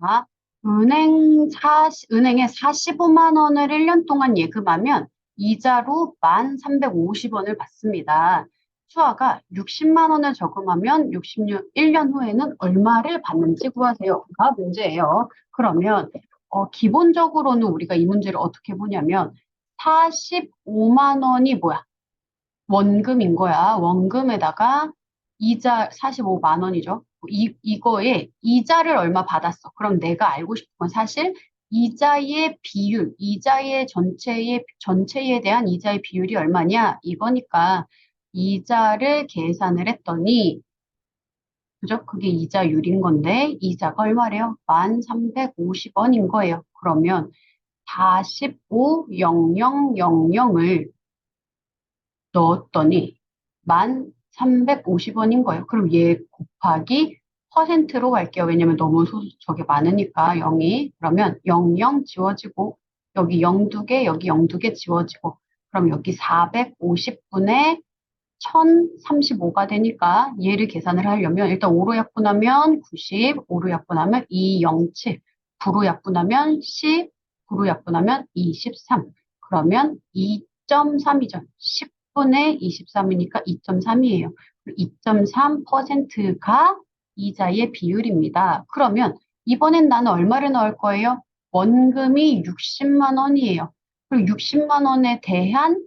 자, 은행에 45만 원을 1년 동안 예금하면 이자로 1,350원을 받습니다. 수아가 60만 원을 저금하면 1년 후에는 얼마를 받는지 구하세요가 문제예요. 그러면 기본적으로는 우리가 이 문제를 어떻게 보냐면 45만 원이 뭐야? 원금인 거야. 원금에다가 이자 45만 원이죠. 이거에 이자를 얼마 받았어. 그럼 내가 알고 싶은 건 사실 이자의 비율, 전체에 대한 이자의 비율이 얼마냐? 이거니까 이자를 계산을 했더니, 그죠? 그게 이자율인 건데, 이자가 얼마래요? 1,350원인 거예요. 그러면 45,0000을 넣었더니 1,350원인 거예요. 그럼 얘 곱하기 퍼센트로 갈게요. 왜냐면 너무 저게 많으니까 0이. 그러면 00 지워지고 여기 0 2개, 여기 0 2개 지워지고 그럼 여기 450분의 1,035가 되니까 얘를 계산을 하려면 일단 5로 약분하면 90, 5로 약분하면 207, 9로 약분하면 10, 9로 약분하면 23. 그러면 2.3이죠. 10분의 23이니까 2.3이에요. 2.3%가 이자의 비율입니다. 그러면 이번엔 나는 얼마를 넣을 거예요? 원금이 60만 원이에요. 그리고 60만 원에 대한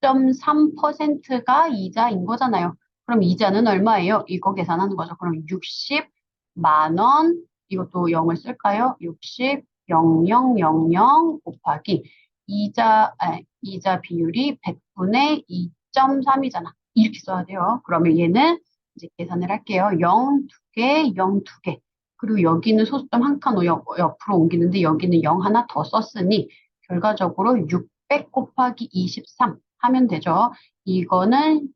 2.3%가 이자인 거잖아요. 그럼 이자는 얼마예요? 이거 계산하는 거죠. 그럼 60만 원, 이것도 0을 쓸까요? 60, 0000 곱하기 이자 비율이 100분의 2.3이잖아. 이렇게 써야 돼요. 그러면 얘는 이제 계산을 할게요. 0 2개, 0 2개. 그리고 여기는 소수점 한 칸 옆으로 옮기는데 여기는 0 하나 더 썼으니 결과적으로 600 곱하기 23 하면 되죠. 이거는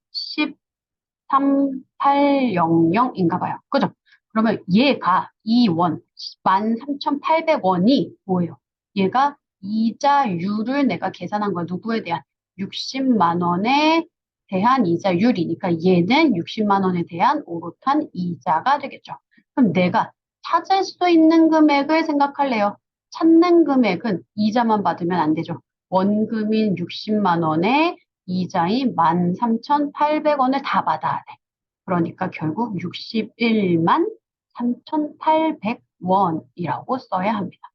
13800인가 봐요. 그죠? 그러면 얘가 이 13,800원이 뭐예요? 얘가 이자율을 내가 계산한 거야. 누구에 대한? 60만 원에 대한 이자율이니까 얘는 60만 원에 대한 오롯한 이자가 되겠죠. 그럼 내가 찾을 수 있는 금액을 생각할래요. 찾는 금액은 이자만 받으면 안 되죠. 원금인 60만 원에 이자인 13,800원을 다 받아야 돼. 그러니까 결국 61만 3,800원이라고 써야 합니다.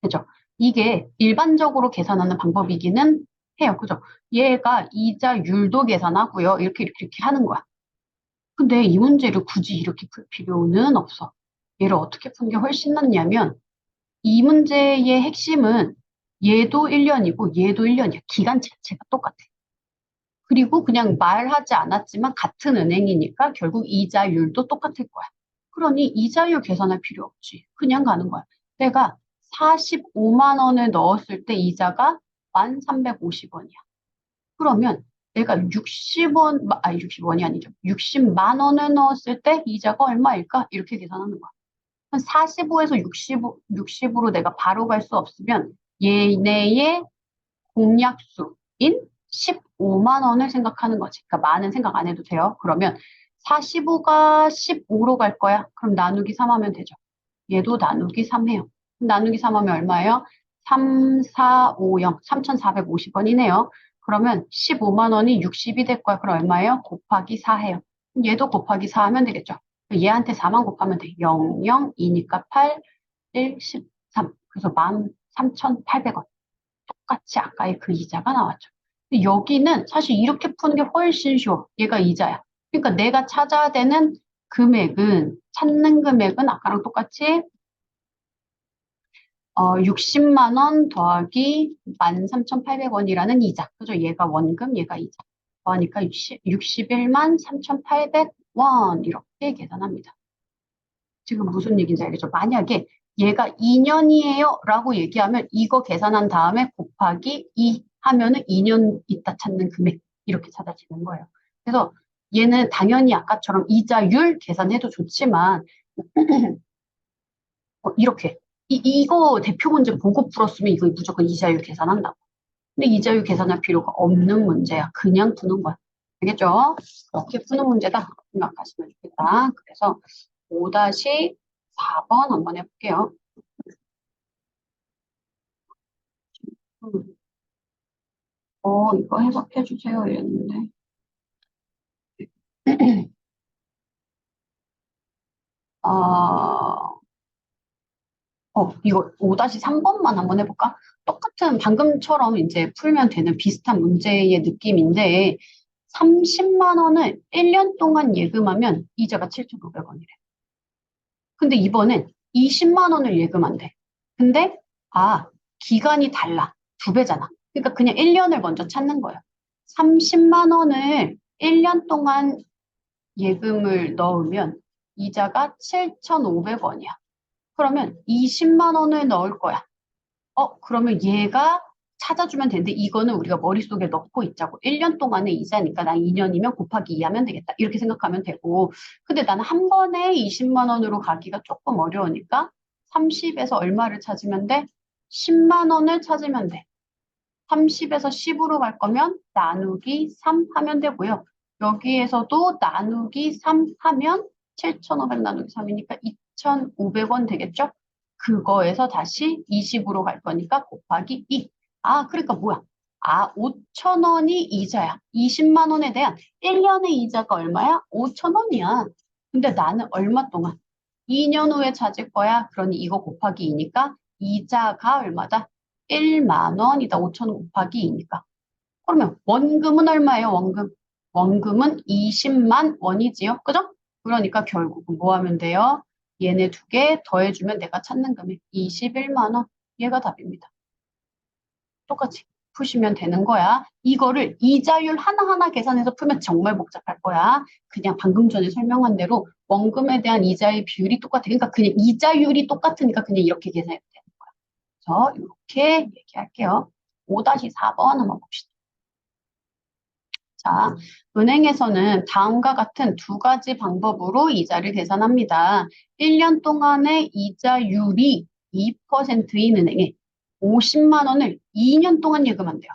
그죠? 이게 일반적으로 계산하는 방법이기는 해요. 그죠? 얘가 이자율도 계산하고요. 이렇게 하는 거야. 근데 이 문제를 굳이 이렇게 풀 필요는 없어. 얘를 어떻게 푸는 게 훨씬 낫냐면 이 문제의 핵심은 얘도 1년이고 얘도 1년이야. 기간 자체가 똑같아. 그리고 그냥 말하지 않았지만 같은 은행이니까 결국 이자율도 똑같을 거야. 그러니 이자율 계산할 필요 없지. 그냥 가는 거야. 내가 45만 원을 넣었을 때 이자가 1,350원이야. 그러면 내가 60원, 아니 60원이 아니죠. 60만 원을 넣었을 때 이자가 얼마일까? 이렇게 계산하는 거야. 45에서 60으로 내가 바로 갈 수 없으면 얘네의 공약수인 15만 원을 생각하는 거지. 그러니까 많은 생각 안 해도 돼요. 그러면 45가 15로 갈 거야. 그럼 나누기 3 하면 되죠. 얘도 나누기 3 해요. 나누기 3 하면 얼마예요? 3, 4, 5, 0, 3,450원이네요. 그러면 15만 원이 60이 될 거야. 그럼 얼마예요? 곱하기 4 해요. 얘도 곱하기 4 하면 되겠죠. 얘한테 4만 곱하면 돼. 0, 0, 2니까 8, 1, 13. 그래서 13,800원. 똑같이 아까의 그 이자가 나왔죠. 근데 여기는 사실 이렇게 푸는 게 훨씬 쉬워. 얘가 이자야. 그러니까 내가 찾아야 되는 찾는 금액은 아까랑 똑같이 60만 원 더하기 13,800원이라는 이자. 그죠? 얘가 원금, 얘가 이자. 더하니까 61만 3,800원 이렇게 계산합니다. 지금 무슨 얘기인지 알겠죠? 만약에 얘가 2년이에요 라고 얘기하면 이거 계산한 다음에 곱하기 2 하면은 2년 있다 찾는 금액 이렇게 찾아지는 거예요. 그래서 얘는 당연히 아까처럼 이자율 계산해도 좋지만 이렇게 이거 대표 문제 보고 풀었으면 이거 무조건 이자율 계산한다고. 근데 이자율 계산할 필요가 없는 문제야. 그냥 푸는 거야. 알겠죠? 이렇게 푸는 문제다 생각하시면 좋겠다. 그래서 5-4 4번 한번 해볼게요. 음, 이거 해석해 주세요. 이랬는데. 어, 이거 5-3번만 한번 해볼까? 똑같은 방금처럼 이제 풀면 되는 비슷한 문제의 느낌인데, 30만 원을 1년 동안 예금하면 이자가 7,500원이래. 근데 이번엔 20만 원을 예금한대. 근데, 기간이 달라. 두 배잖아. 그러니까 그냥 1년을 먼저 찾는 거야. 30만 원을 1년 동안 예금을 넣으면 이자가 7,500원이야. 그러면 20만 원을 넣을 거야. 그러면 얘가 찾아주면 되는데 이거는 우리가 머릿속에 넣고 있자고. 1년 동안의 이자니까 나 2년이면 곱하기 2 하면 되겠다. 이렇게 생각하면 되고. 근데 나는 한 번에 20만 원으로 가기가 조금 어려우니까 30에서 얼마를 찾으면 돼? 10만 원을 찾으면 돼. 30에서 10으로 갈 거면 나누기 3 하면 되고요. 여기에서도 나누기 3 하면 7,500 나누기 3이니까 2,500원 되겠죠? 그거에서 다시 20으로 갈 거니까 곱하기 2. 그러니까 뭐야? 5천 원이 이자야. 20만 원에 대한 1년의 이자가 얼마야? 5천 원이야. 근데 나는 얼마 동안? 2년 후에 찾을 거야. 그러니 이거 곱하기 2니까 이자가 얼마다? 1만 원이다. 5천 원 곱하기 2니까. 그러면 원금은 얼마예요? 원금. 원금은 20만 원이지요. 그죠? 그러니까 결국은 뭐 하면 돼요? 얘네 두 개 더해주면 내가 찾는 금액 21만 원. 얘가 답입니다. 똑같이 푸시면 되는 거야. 이거를 이자율 하나하나 계산해서 풀면 정말 복잡할 거야. 그냥 방금 전에 설명한 대로 원금에 대한 이자의 비율이 똑같아. 그러니까 그냥 이자율이 똑같으니까 그냥 이렇게 계산해도 되는 거야. 그래서 이렇게 얘기할게요. 5-4번 한번 봅시다. 자, 은행에서는 다음과 같은 두 가지 방법으로 이자를 계산합니다. 1년 동안의 이자율이 2%인 은행에 50만 원을 2년 동안 예금한대요.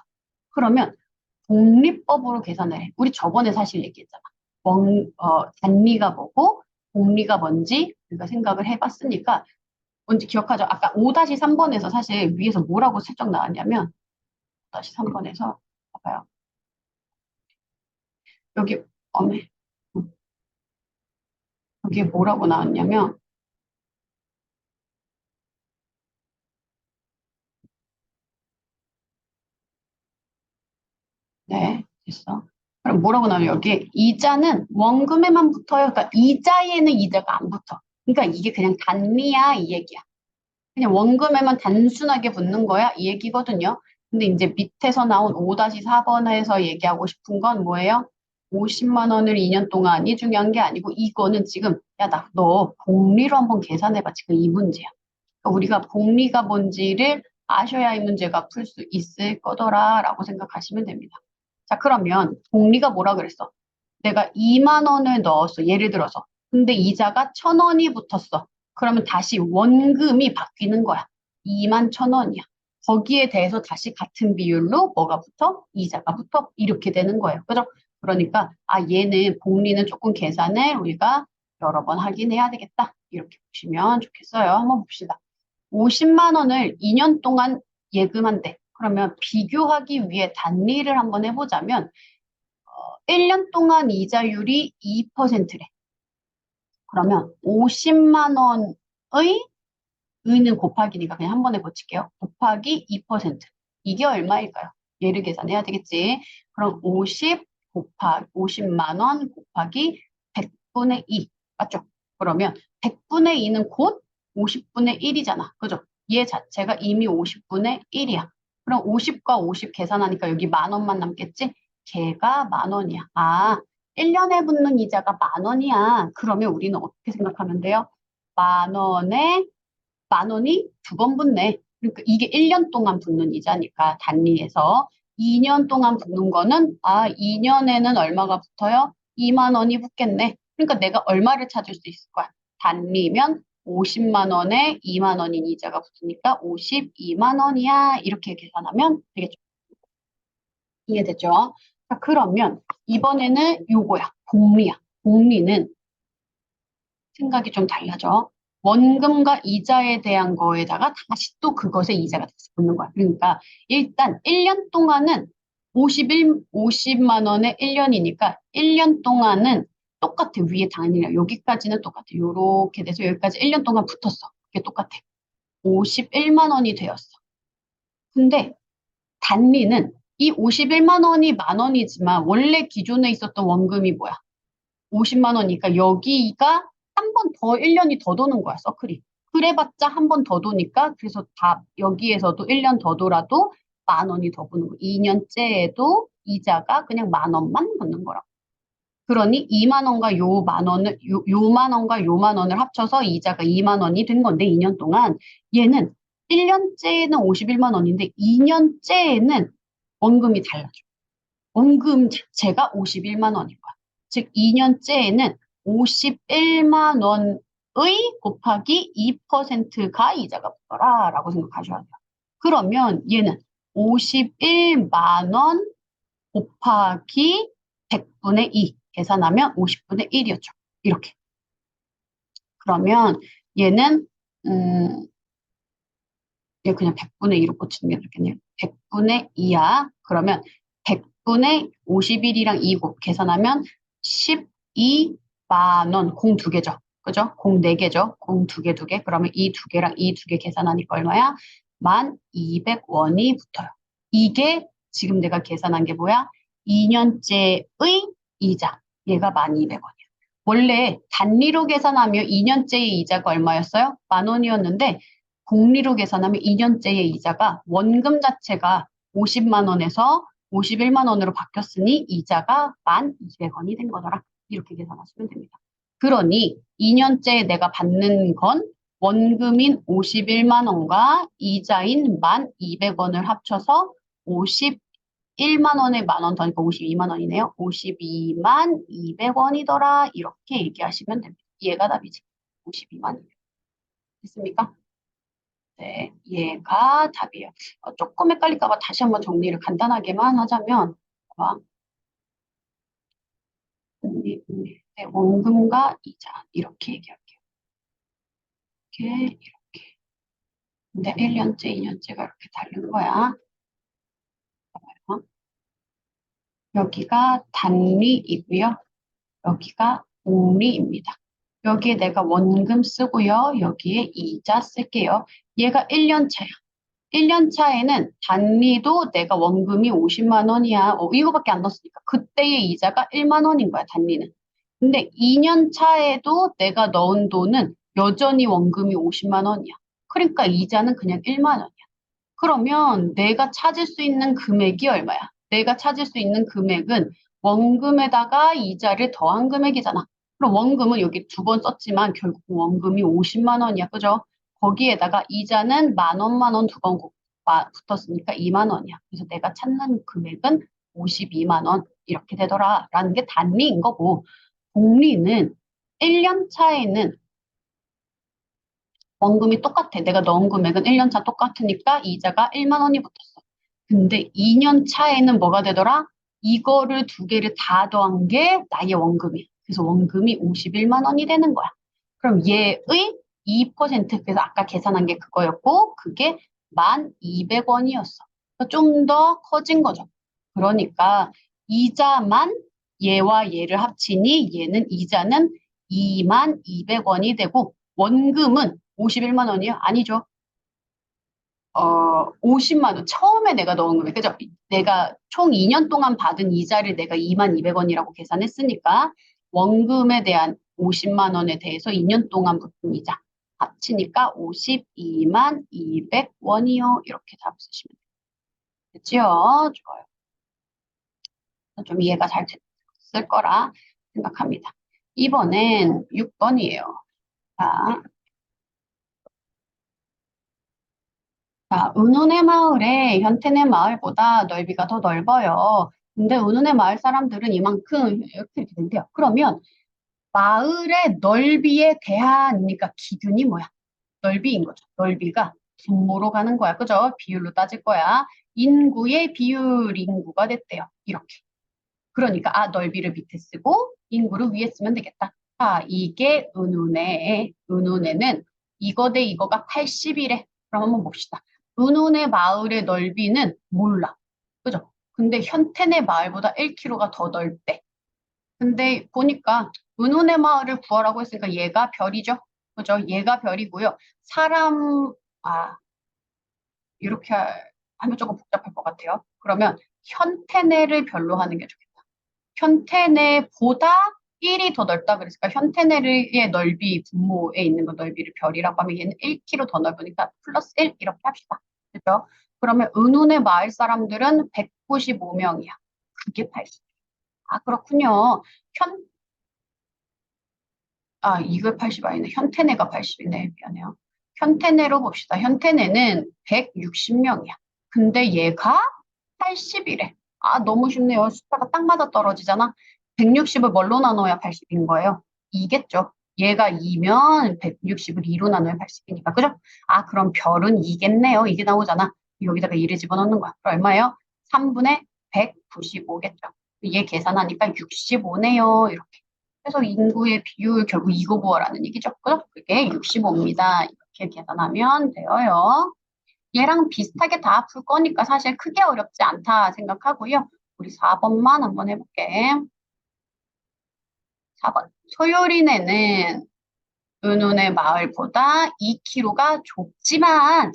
그러면 복리법으로 계산을 해. 우리 저번에 사실 얘기했잖아. 단리가 뭐고 복리가 뭔지 우리가 생각을 해봤으니까 뭔지 기억하죠? 아까 5-3번에서 사실 위에서 뭐라고 설정 나왔냐면 5-3번에서 봐봐요. 여기 어메 여기에 뭐라고 나왔냐면 네, 됐어. 그럼 뭐라고 나와요? 여기 이자는 원금에만 붙어요. 그러니까 이자에는 이자가 안 붙어. 그러니까 이게 그냥 단리야 이 얘기야. 그냥 원금에만 단순하게 붙는 거야 이 얘기거든요. 근데 이제 밑에서 나온 5-4번에서 얘기하고 싶은 건 뭐예요? 50만 원을 2년 동안이 중요한 게 아니고 이거는 지금 야, 너 복리로 한번 계산해봐. 지금 이 문제야. 그러니까 우리가 복리가 뭔지를 아셔야 이 문제가 풀 수 있을 거더라라고 생각하시면 됩니다. 자, 그러면 복리가 뭐라 그랬어? 내가 2만 원을 넣었어. 예를 들어서. 근데 이자가 1,000원이 붙었어. 그러면 다시 원금이 바뀌는 거야. 2만 1,000원이야. 거기에 대해서 다시 같은 비율로 뭐가 붙어? 이자가 붙어. 이렇게 되는 거예요. 그죠? 그러니까 얘는 복리는 조금 계산을 우리가 여러 번 하긴 해야 되겠다. 이렇게 보시면 좋겠어요. 한번 봅시다. 50만 원을 2년 동안 예금한대. 그러면 비교하기 위해 단리를 한번 해보자면 1년 동안 이자율이 2%래. 그러면 50만 원의 의는 곱하기니까 그냥 한 번에 고칠게요. 곱하기 2%. 이게 얼마일까요? 얘를 계산해야 되겠지. 그럼 50만 원 곱하기 100분의 2. 맞죠? 그러면 100분의 2는 곧 50분의 1이잖아. 그죠? 얘 자체가 이미 50분의 1이야. 그럼 50과 50 계산하니까 여기 만 원만 남겠지? 걔가 만 원이야. 1년에 붙는 이자가 만 원이야. 그러면 우리는 어떻게 생각하면 돼요? 만 원에 만 원이 두 번 붙네. 그러니까 이게 1년 동안 붙는 이자니까 단리에서 2년 동안 붙는 거는 2년에는 얼마가 붙어요? 2만 원이 붙겠네. 그러니까 내가 얼마를 찾을 수 있을 거야? 단리면 50만 원에 2만 원인 이자가 붙으니까 52만 원이야. 이렇게 계산하면 되겠죠. 이해되죠? 자, 그러면 이번에는 요거야. 복리야. 복리는 생각이 좀 달라져. 원금과 이자에 대한 거에다가 다시 또 그것에 이자가 다시 붙는 거야. 그러니까 일단 1년 동안은 50만 원에 1년이니까 1년 동안은 똑같아. 위에 단위랑 여기까지는 똑같아. 요렇게 돼서 여기까지 1년 동안 붙었어. 그게 똑같아. 51만 원이 되었어. 근데 단리는 이 51만 원이 만 원이지만 원래 기존에 있었던 원금이 뭐야? 50만 원이니까 여기가 한 번 더 1년이 더 도는 거야, 서클이. 그래봤자 한 번 더 도니까 그래서 다 여기에서도 1년 더 돌아도 만 원이 더 붙는 거. 2년째에도 이자가 그냥 만 원만 붙는 거라고. 그러니 2만 원과 요만 원과 요만 원을 합쳐서 이자가 2만 원이 된 건데 2년 동안 얘는 1년째에는 51만 원인데 2년째에는 원금이 달라져. 원금 자체가 51만 원인 거야. 즉 2년째에는 51만 원의 곱하기 2%가 이자가 붙더라라고 생각하셔야 돼요. 그러면 얘는 51만 원 곱하기 100분의 2 계산하면 50분의 1이었죠. 이렇게. 그러면 얘는 얘 그냥 100분의 2로 꽂히는 게 좋겠네요. 100분의 2야. 그러면 100분의 51이랑 2 계산하면 12만 원. 공 두 개죠. 그죠? 공 네 개죠. 공 두 개, 두 개. 그러면 이 두 개랑 이 두 개 계산하니까 얼마야? 1200원이 붙어요. 이게 지금 내가 계산한 게 뭐야? 2년째의 이자. 얘가 1200원이야. 원래 단리로 계산하면 2년째의 이자가 얼마였어요? 만 원이었는데 복리로 계산하면 2년째의 이자가 원금 자체가 50만 원에서 51만 원으로 바뀌었으니 이자가 1,200원이 된 거더라. 이렇게 계산하시면 됩니다. 그러니 2년째 내가 받는 건 원금인 51만 원과 이자인 1,200원을 합쳐서 51만 원에 만 원 더니까 52만 원이네요. 52만 200원이더라. 이렇게 얘기하시면 됩니다. 얘가 답이지. 52만 200원. 됐습니까? 네, 얘가 답이에요. 조금 헷갈릴까 봐 다시 한번 정리를 간단하게만 하자면, 봐봐. 네, 원금과 이자 이렇게 얘기할게요. 이렇게. 근데 1년째, 2년째가 이렇게 다른 거야. 봐봐요. 여기가 단리이고요. 여기가 복리입니다. 여기에 내가 원금 쓰고요. 여기에 이자 쓸게요. 얘가 1년 차야. 1년 차에는 단리도 내가 원금이 50만 원이야. 이거밖에 안 넣었으니까. 그때의 이자가 1만 원인 거야, 단리는. 근데 2년 차에도 내가 넣은 돈은 여전히 원금이 50만 원이야. 그러니까 이자는 그냥 1만 원이야. 그러면 내가 찾을 수 있는 금액이 얼마야? 내가 찾을 수 있는 금액은 원금에다가 이자를 더한 금액이잖아. 그럼 원금은 여기 두 번 썼지만 결국 원금이 50만 원이야. 그죠? 거기에다가 이자는 만 원 두 번 붙었으니까 2만 원이야. 그래서 내가 찾는 금액은 52만 원 이렇게 되더라라는 게 단리인 거고 복리는 1년 차에는 원금이 똑같아. 내가 넣은 금액은 1년 차 똑같으니까 이자가 1만 원이 붙었어. 근데 2년 차에는 뭐가 되더라? 이거를 두 개를 다 더한 게 나의 원금이야. 그래서 원금이 51만 원이 되는 거야. 그럼 얘의 2%, 그래서 아까 계산한 게 그거였고, 그게 1,200원이었어. 좀 더 커진 거죠. 그러니까 이자만 얘와 얘를 합치니 얘는 이자는 22,200원이 되고 원금은 51만 원이요? 아니죠. 50만 원. 처음에 내가 넣은 금액. 그죠? 내가 총 2년 동안 받은 이자를 내가 22,200원이라고 계산했으니까 원금에 대한 50만 원에 대해서 2년 동안 붙은 이자 합치니까 52,200원이요. 이렇게 답 쓰시면 되지요. 좋아요. 좀 이해가 잘 됐을 거라 생각합니다. 이번엔 6번이에요. 자, 은혼의 마을에 현태네 마을보다 넓이가 더 넓어요. 근데 은혼의 마을 사람들은 이만큼 이렇게 된대요. 그러면 마을의 넓이에 대한 그러니까 기준이 뭐야? 넓이인 거죠. 넓이가 분모로 가는 거야. 그죠? 비율로 따질 거야. 인구의 비율 인구가 됐대요. 이렇게. 그러니까 넓이를 밑에 쓰고 인구를 위에 쓰면 되겠다. 이게 은혼에는 이거 대 이거가 80이래. 그럼 한번 봅시다. 은운의 마을의 넓이는 몰라. 그죠? 근데 현텐의 마을보다 1km가 더 넓대. 근데 보니까 은운의 마을을 구하라고 했으니까 얘가 별이죠. 그죠? 얘가 별이고요. 사람, 아, 이렇게 하면 조금 복잡할 것 같아요. 그러면 현태네를 별로 하는 게 좋겠다. 현태네보다 1이 더 넓다 그랬으니까 현태네의 넓이, 분모에 있는 거 넓이를 별이라고 하면 얘는 1km 더 넓으니까 플러스 1 이렇게 합시다. 그죠? 그러면 은운의 마을 사람들은 195명이야. 그게 80. 아, 그렇군요. 현, 이거 80 아니네. 현태네가 80이네. 미안해요. 현태네로 봅시다. 현태네는 160명이야. 근데 얘가 80이래. 아, 너무 쉽네요. 숫자가 딱 맞아 떨어지잖아. 160을 뭘로 나눠야 80인 거예요? 2겠죠. 얘가 2면 160을 2로 나눠야 80이니까. 그죠? 아, 그럼 별은 2겠네요. 이게 나오잖아. 여기다가 2를 집어넣는 거야. 그럼 얼마예요? 3분의 195겠죠. 얘 계산하니까 65네요. 이렇게. 그래서 인구의 비율 결국 이거 구하라는 얘기죠. 그죠? 그게 65입니다. 이렇게 계산하면 되어요. 얘랑 비슷하게 다 풀 거니까 사실 크게 어렵지 않다 생각하고요. 우리 4번만 한번 해볼게. 4번. 소요리네는 은운의 마을보다 2km가 좁지만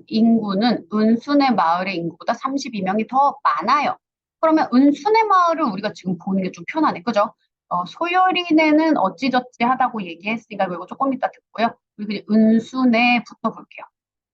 인구는 은순의 마을의 인구보다 32명이 더 많아요. 그러면 은순의 마을을 우리가 지금 보는 게 좀 편하네. 그죠? 소요리네는 어찌저찌 하다고 얘기했으니까 이거 조금 이따 듣고요. 우리 그냥 은순에부터 볼게요.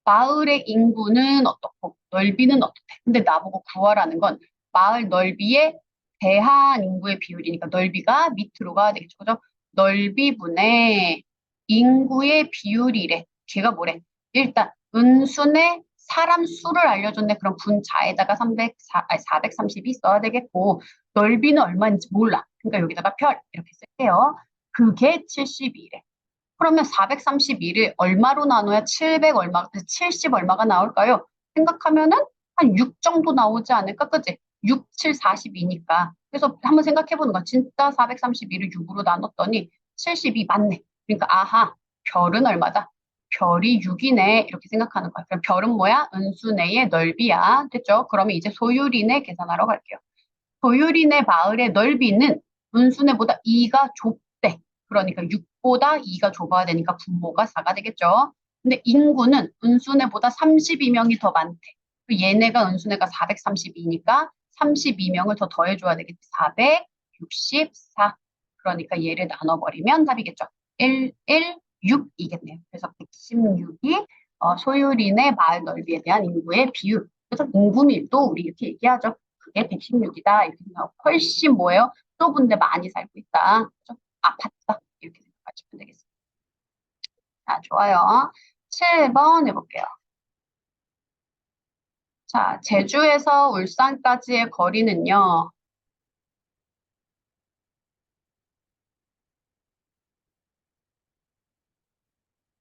마을의 인구는 어떻고 넓이는 어떻대. 근데 나보고 구하라는 건 마을 넓이에 대한 인구의 비율이니까 넓이가 밑으로 가야 되겠죠. 그죠? 넓이분의 인구의 비율이래. 걔가 뭐래? 일단 은순의 사람 수를 알려줬네. 그럼 분자에다가 430이 써야 되겠고 넓이는 얼마인지 몰라. 그러니까 여기다가 별 이렇게 쓸게요. 그게 72래. 그러면 431을 얼마로 나눠야 700 얼마, 70 얼마가 나올까요? 생각하면은 한 6 정도 나오지 않을까? 그치? 6, 7, 42니까. 그래서 한번 생각해 보는 거야. 진짜 431을 6으로 나눴더니 72 맞네. 그러니까 아하, 별은 얼마다? 별이 6이네. 이렇게 생각하는 거야. 그럼 별은 뭐야? 은수네의 넓이야. 됐죠? 그러면 이제 소유리네 계산하러 갈게요. 소유리네 마을의 넓이는 은수네보다 2가 좁대. 그러니까 6보다 2가 좁아야 되니까 분모가 4가 되겠죠. 근데 인구는 은수네보다 32명이 더 많대. 얘네가 은수네가 432니까 32명을 더 더해줘야 되겠지. 464. 그러니까 얘를 나눠버리면 답이겠죠. 1, 1, 6이겠네요. 그래서 116이 소유린의 마을 넓이에 대한 인구의 비율. 그래서 인구밀도 우리 이렇게 얘기하죠. 그게 116이다. 이렇게 생각하고 훨씬 뭐예요? 좁은데 많이 살고 있다. 그죠? 아팠다. 이렇게 생각하시면 되겠습니다. 자, 좋아요. 7번 해볼게요. 자, 제주에서 울산까지의 거리는요.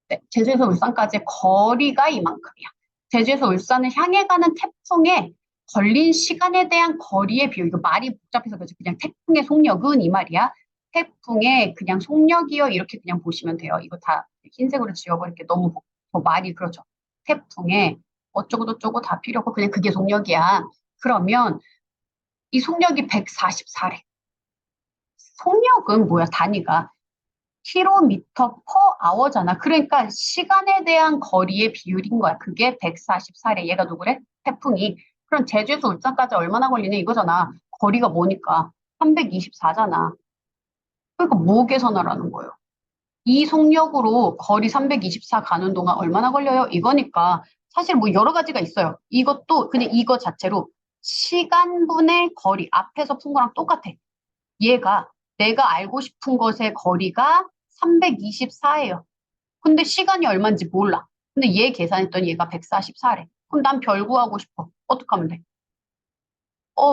네, 제주에서 울산까지의 거리가 이만큼이야. 제주에서 울산을 향해 가는 태풍에 걸린 시간에 대한 거리의 비율. 이거 말이 복잡해서 그렇지. 그냥 태풍의 속력은 이 말이야. 태풍의 그냥 속력이요. 이렇게 그냥 보시면 돼요. 이거 다 흰색으로 지워버릴게. 너무 말이 그렇죠. 태풍에 어쩌고저쩌고 다 필요 없고 그냥 그게 속력이야. 그러면 이 속력이 144래. 속력은 뭐야? 단위가. 킬로미터 퍼 아워잖아. 그러니까 시간에 대한 거리의 비율인 거야. 그게 144래. 얘가 누구래? 태풍이. 그럼 제주에서 울산까지 얼마나 걸리네 이거잖아. 거리가 뭐니까? 324잖아. 그러니까 뭐 계산하라는 거예요? 이 속력으로 거리 324 가는 동안 얼마나 걸려요? 이거니까 사실 뭐 여러 가지가 있어요. 이것도 그냥 이거 자체로 시간분의 거리 앞에서 푼 거랑 똑같아. 얘가 내가 알고 싶은 것의 거리가 324예요. 근데 시간이 얼마인지 몰라. 근데 얘 계산했더니 얘가 144래. 그럼 난 별 구하고 싶어. 어떻게 하면 돼?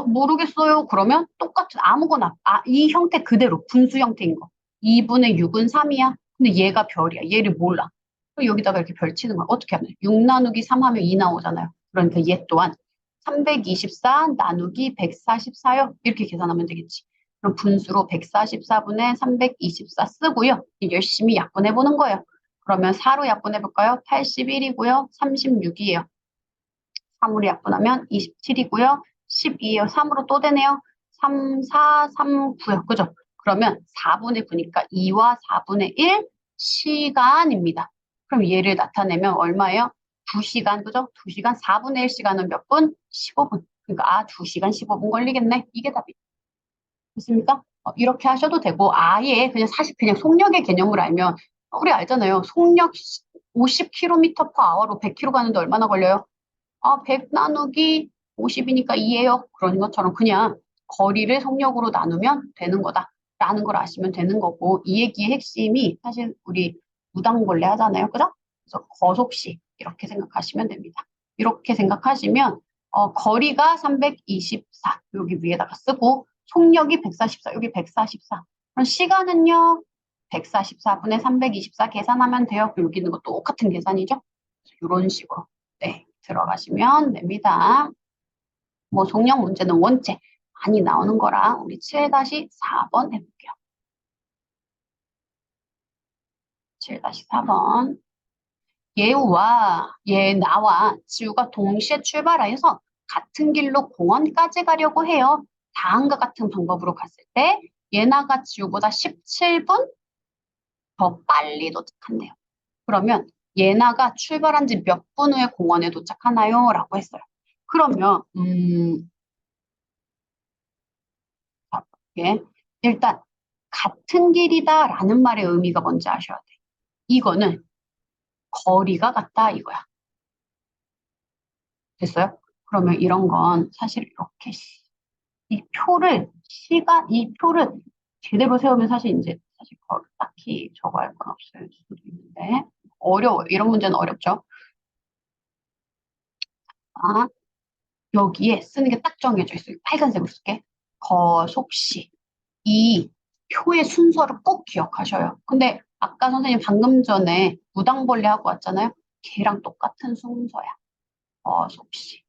모르겠어요. 그러면 똑같은 아무거나 이 형태 그대로 분수 형태인 거. 2분의 6은 3이야. 근데 얘가 별이야. 얘를 몰라. 그럼 여기다가 이렇게 별 치는 거야. 어떻게 하면? 6 나누기 3 하면 2 나오잖아요. 그러니까 얘 또한 324 나누기 144요. 이렇게 계산하면 되겠지. 그럼 분수로 144분의 324 쓰고요. 열심히 약분해 보는 거예요. 그러면 4로 약분해볼까요? 81이고요. 36이에요. 3으로 약분하면 27이고요. 12에요. 3으로 또 되네요. 3, 4, 3, 9요. 그죠? 그러면 4분의 9니까 2와 4분의 1 시간입니다. 그럼 얘를 나타내면 얼마예요? 2시간, 그죠? 2시간, 4분의 1시간은 몇 분? 15분. 그러니까 2시간 15분 걸리겠네. 이게 답이에요. 됐습니까? 이렇게 하셔도 되고 아예 그냥 사실 그냥 속력의 개념을 알면 우리 알잖아요. 속력 50km per hour로 100km 가는데 얼마나 걸려요? 100 나누기 50이니까 2예요. 그런 것처럼 그냥 거리를 속력으로 나누면 되는 거다. 라는 걸 아시면 되는 거고 이 얘기의 핵심이 사실 우리 무당벌레 하잖아요. 그죠? 그래서 거속시 이렇게 생각하시면 됩니다. 이렇게 생각하시면 거리가 324 여기 위에다가 쓰고 속력이 144 여기 144 그럼 시간은요 144분의 324 계산하면 돼요. 여기 있는 거 똑같은 계산이죠. 이런 식으로 네, 들어가시면 됩니다. 뭐 속력 문제는 원체 많이 나오는 거라 우리 7-4번 해볼게요. 7-4번. 예나와 지우가 동시에 출발하여서 같은 길로 공원까지 가려고 해요. 다음과 같은 방법으로 갔을 때 예나가 지우보다 17분 더 빨리 도착한대요. 그러면 예나가 출발한 지 몇 분 후에 공원에 도착하나요? 라고 했어요. 그러면 예, 일단 같은 길이다라는 말의 의미가 뭔지 아셔야 돼. 이거는 거리가 같다 이거야. 됐어요? 그러면 이런 건 사실 이렇게 이 표를 제대로 세우면 사실 이제 사실 딱히 저거 할 건 없을 수도 있는데 어려워요. 이런 문제는 어렵죠. 아, 여기에 쓰는 게 딱 정해져 있어요. 빨간색으로 쓸게. 거속시. 이 표의 순서를 꼭 기억하셔요. 근데 아까 선생님 방금 전에 무당벌레 하고 왔잖아요. 걔랑 똑같은 순서야. 속시,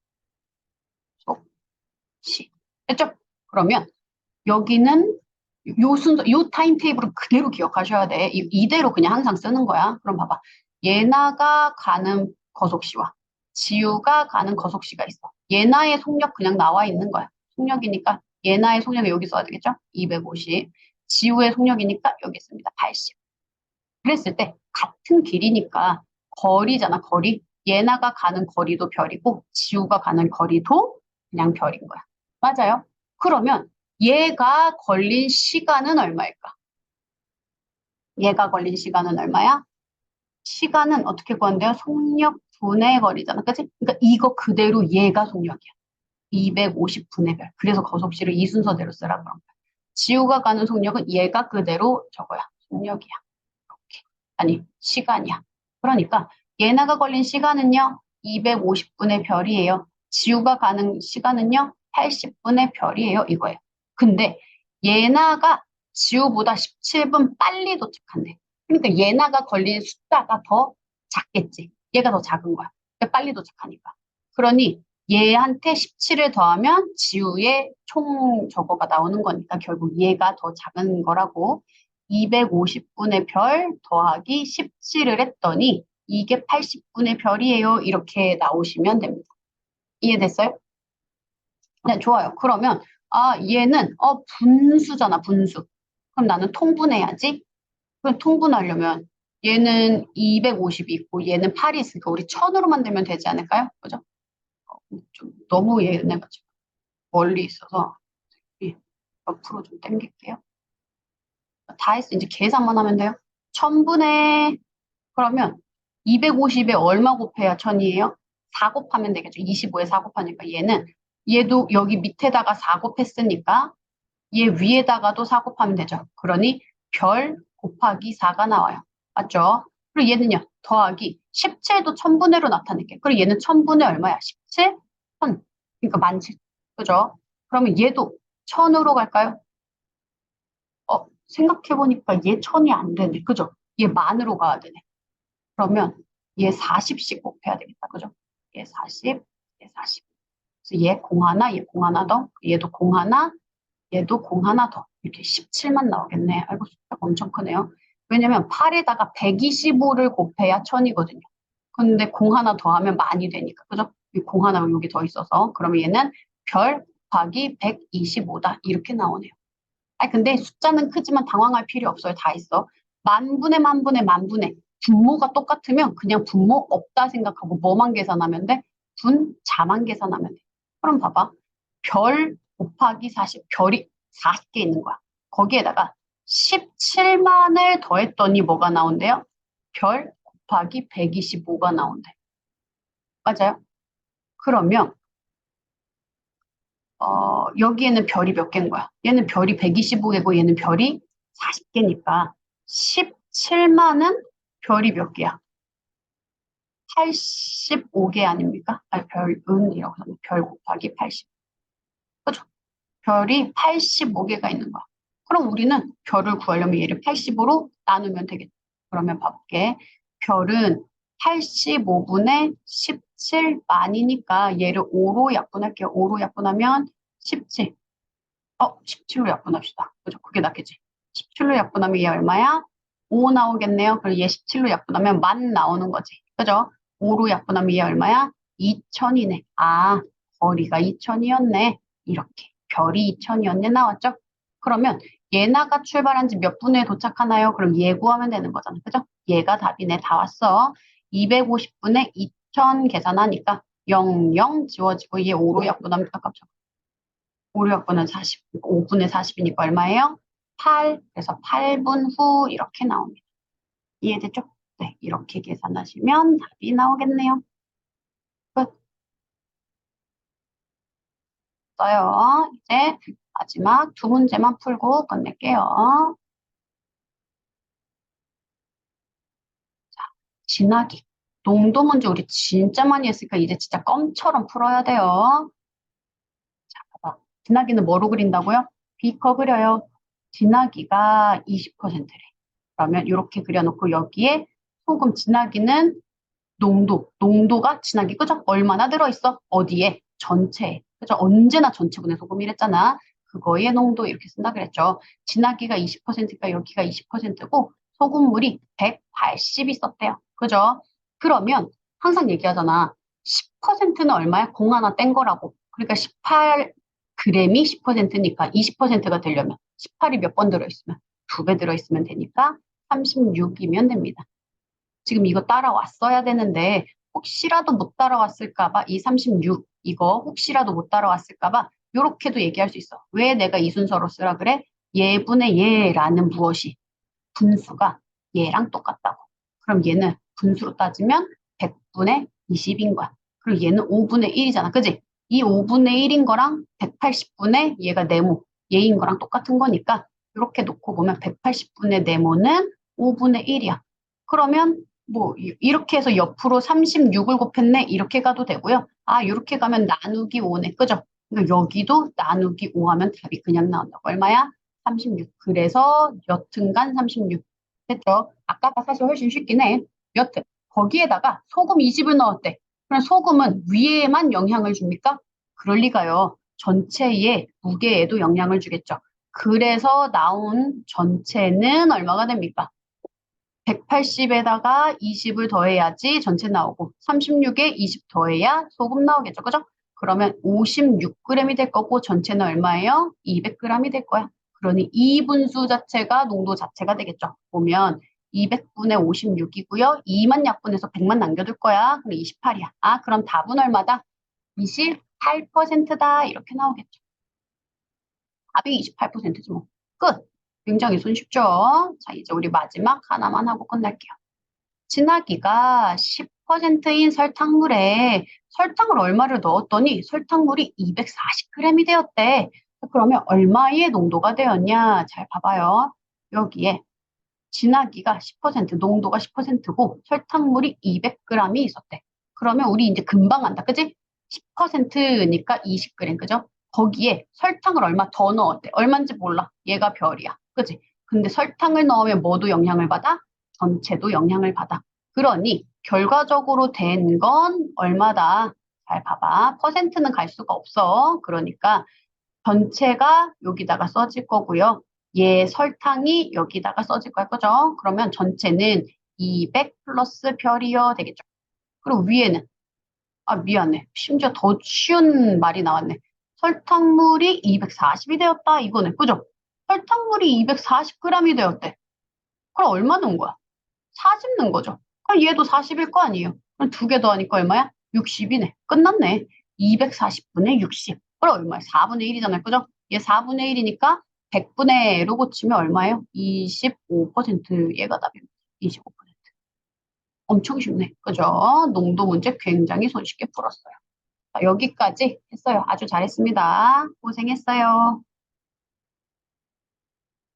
속시. 됐죠? 그러면 여기는 요 순서, 요 타임테이블을 그대로 기억하셔야 돼. 이대로 그냥 항상 쓰는 거야. 그럼 봐봐. 예나가 가는 거속시와 지우가 가는 거속시가 있어. 예나의 속력 그냥 나와 있는 거야. 속력이니까 예나의 속력이 여기 써야 되겠죠? 250. 지우의 속력이니까 여기 있습니다. 80. 그랬을 때 같은 길이니까 거리잖아, 거리. 예나가 가는 거리도 별이고 지우가 가는 거리도 그냥 별인 거야. 맞아요? 그러면 얘가 걸린 시간은 얼마일까? 얘가 걸린 시간은 얼마야? 시간은 어떻게 구한대요? 속력 분의 거리잖아. 그치? 그러니까 이거 그대로 얘가 속력이야. 250분의 별. 그래서 거속시를 이 순서대로 쓰라 그런 거야. 지우가 가는 속력은 얘가 그대로 저거야. 속력이야. 이렇게. 아니, 시간이야. 그러니까 얘네가 걸린 시간은요. 250분의 별이에요. 지우가 가는 시간은요. 80분의 별이에요. 이거예요. 근데 예나가 지우보다 17분 빨리 도착한대. 그러니까 예나가 걸린 숫자가 더 작겠지. 얘가 더 작은 거야. 그러니까 빨리 도착하니까. 그러니 얘한테 17을 더하면 지우의 총 저거가 나오는 거니까 결국 얘가 더 작은 거라고 250분의 별 더하기 17을 했더니 이게 80분의 별이에요. 이렇게 나오시면 됩니다. 이해됐어요? 네, 좋아요. 그러면 얘는 분수잖아, 분수. 그럼 나는 통분해야지. 그럼 통분하려면 얘는 250이 있고 얘는 8이 있으니까 우리 1000으로 만들면 되지 않을까요? 그죠? 좀 너무 얘네가 지금 멀리 있어서 옆으로 좀 당길게요. 다 했어. 이제 계산만 하면 돼요. 1000분의 그러면 250에 얼마 곱해야 1000이에요? 4 곱하면 되겠죠. 25에 4 곱하니까 얘도 여기 밑에다가 4 곱했으니까 얘 위에다가도 4 곱하면 되죠. 그러니 별 곱하기 4가 나와요. 맞죠? 그리고 얘는요. 더하기 17도 1000분의로 나타낼게. 그리고 얘는 1000분의 얼마야? 17? 1000. 그러니까 17. 그죠? 그러면 얘도 1000으로 갈까요? 생각해보니까 얘 1000이 안 되네. 그죠? 얘 만으로 가야 되네. 그러면 얘 40씩 곱해야 되겠다. 그죠? 얘 40, 얘 40. 그래서 얘 공 하나, 얘 공 하나 더, 얘도 공 하나, 얘도 공 하나 더. 이렇게 17만 나오겠네. 아이고, 숫자가 엄청 크네요. 왜냐면 8에다가 125를 곱해야 1000이거든요. 근데 공 하나 더하면 만이 되니까. 그죠? 이 공 하나가 여기 더 있어서. 그러면 얘는 별 곱하기 125다. 이렇게 나오네요. 아니, 근데 숫자는 크지만 당황할 필요 없어요. 다 있어. 만분의 만분의 만분의. 분모가 똑같으면 그냥 분모 없다 생각하고 뭐만 계산하면 돼? 분자만 계산하면 돼. 그럼 봐봐. 별 곱하기 40, 별이 40개 있는 거야. 거기에다가 17만을 더했더니 뭐가 나온대요? 별 곱하기 125가 나온대. 맞아요? 그러면 여기에는 별이 몇 개인 거야? 얘는 별이 125개고 얘는 별이 40개니까 17만은 별이 몇 개야? 85개 아닙니까? 아니, 별은 이라고 하면 별 곱하기 80. 그죠? 별이 85개가 있는 거야. 그럼 우리는 별을 구하려면 얘를 80으로 나누면 되겠다. 그러면 봐볼게. 별은 85분의 17만이니까 얘를 5로 약분할게요. 5로 약분하면 17. 17로 약분합시다. 그죠? 그게 낫겠지. 17로 약분하면 얘 얼마야? 5 나오겠네요. 그리고 얘 17로 약분하면 만 나오는 거지. 그죠? 5로 약분하면 얘 얼마야? 2000이네. 아, 거리가 2000이었네. 이렇게. 별이 2000이었네 나왔죠? 그러면 얘나가 출발한 지 몇 분에 도착하나요? 그럼 얘 구하면 되는 거잖아. 그죠? 얘가 답이네. 다 왔어. 250분에 2000 계산하니까 00 지워지고 얘 5로 약분하면 아깝죠. 5력분은 40, 5분의 40이니까 얼마예요? 8. 그래서 8분 후 이렇게 나옵니다. 이해됐죠? 네, 이렇게 계산하시면 답이 나오겠네요. 끝. 써요. 이제 마지막 두 문제만 풀고 끝낼게요. 진하기. 농도 문제 우리 진짜 많이 했으니까 이제 진짜 껌처럼 풀어야 돼요. 자, 봐봐. 진하기는 뭐로 그린다고요? B커 그려요. 진하기가 20%래. 그러면 이렇게 그려놓고 여기에 소금 진하기는 농도가 진하기, 그죠? 얼마나 들어있어? 어디에? 전체에. 그죠? 언제나 전체분해 소금이랬잖아. 그거의 농도 이렇게 쓴다 그랬죠. 진하기가 20%니까 여기가 20%고 소금물이 180 있었대요. 그죠? 그러면 항상 얘기하잖아. 10%는 얼마야? 공 하나 뗀 거라고. 그러니까 18g이 10%니까 20%가 되려면 18이 몇 번 들어있으면 2배 들어있으면 되니까 36이면 됩니다. 지금 이거 따라왔어야 되는데 혹시라도 못 따라왔을까봐 이 36 이거 혹시라도 못 따라왔을까봐 이렇게도 얘기할 수 있어. 왜 내가 이 순서로 쓰라 그래? 얘분의 얘라는 무엇이 분수가 얘랑 똑같다고. 그럼 얘는 분수로 따지면 100분의 20인 거야. 그리고 얘는 5분의 1이잖아. 그지? 이 5분의 1인 거랑 180분의 얘가 네모 얘인 거랑 똑같은 거니까 이렇게 놓고 보면 180분의 네모는 5분의 1이야. 그러면 뭐 이렇게 해서 옆으로 36을 곱했네 이렇게 가도 되고요. 아 이렇게 가면 나누기 5네. 그죠? 그러니까 여기도 나누기 5 하면 답이 그냥 나온다고. 얼마야? 36. 그래서 여튼간 36. 됐죠? 아까가 사실 훨씬 쉽긴 해. 여튼 거기에다가 소금 20을 넣었대. 그럼 소금은 위에만 영향을 줍니까? 그럴 리가요. 전체의 무게에도 영향을 주겠죠. 그래서 나온 전체는 얼마가 됩니까? 180에다가 20을 더해야지 전체 나오고 36에 20 더해야 소금 나오겠죠. 그죠? 그러면 56g이 될 거고 전체는 얼마예요? 200g이 될 거야. 그러니 이 분수 자체가 농도 자체가 되겠죠. 보면 200분의 56이고요. 2만 약분해서 100만 남겨둘 거야. 그럼 28이야. 아, 그럼 답은 얼마다? 28%다. 이렇게 나오겠죠. 답이 28%지 뭐. 끝. 굉장히 손쉽죠? 자, 이제 우리 마지막 하나만 하고 끝날게요. 진하기가 10%인 설탕물에 설탕을 얼마를 넣었더니 설탕물이 240g이 되었대. 그러면 얼마의 농도가 되었냐? 잘 봐봐요. 여기에 진하기가 10%, 농도가 10%고 설탕물이 200g이 있었대. 그러면 우리 이제 금방 안다. 그지? 10%니까 20g. 그죠? 거기에 설탕을 얼마 더 넣었대. 얼마인지 몰라. 얘가 별이야. 그지? 근데 설탕을 넣으면 뭐도 영향을 받아? 전체도 영향을 받아. 그러니 결과적으로 된 건 얼마다? 잘 봐봐. 퍼센트는 갈 수가 없어. 그러니까 전체가 여기다가 써질 거고요. 얘 설탕이 여기다가 써질 거야. 그죠? 그러면 전체는 200 플러스 별이요 되겠죠. 그리고 위에는, 아, 미안해. 심지어 더 쉬운 말이 나왔네. 설탕물이 240이 되었다. 이거네. 그죠? 설탕물이 240g이 되었대. 그럼 얼마 넣은 거야? 40 넣은 거죠. 그럼 얘도 40일 거 아니에요. 그럼 두 개 더하니까 얼마야? 60이네. 끝났네. 240분의 60. 그럼 얼마야? 4분의 1이잖아요. 그죠? 얘 4분의 1이니까 100분의 로 고치면 얼마예요? 25%. 얘가 답입니다. 25%. 엄청 쉽네. 그죠? 농도 문제 굉장히 손쉽게 풀었어요. 자, 여기까지 했어요. 아주 잘했습니다. 고생했어요.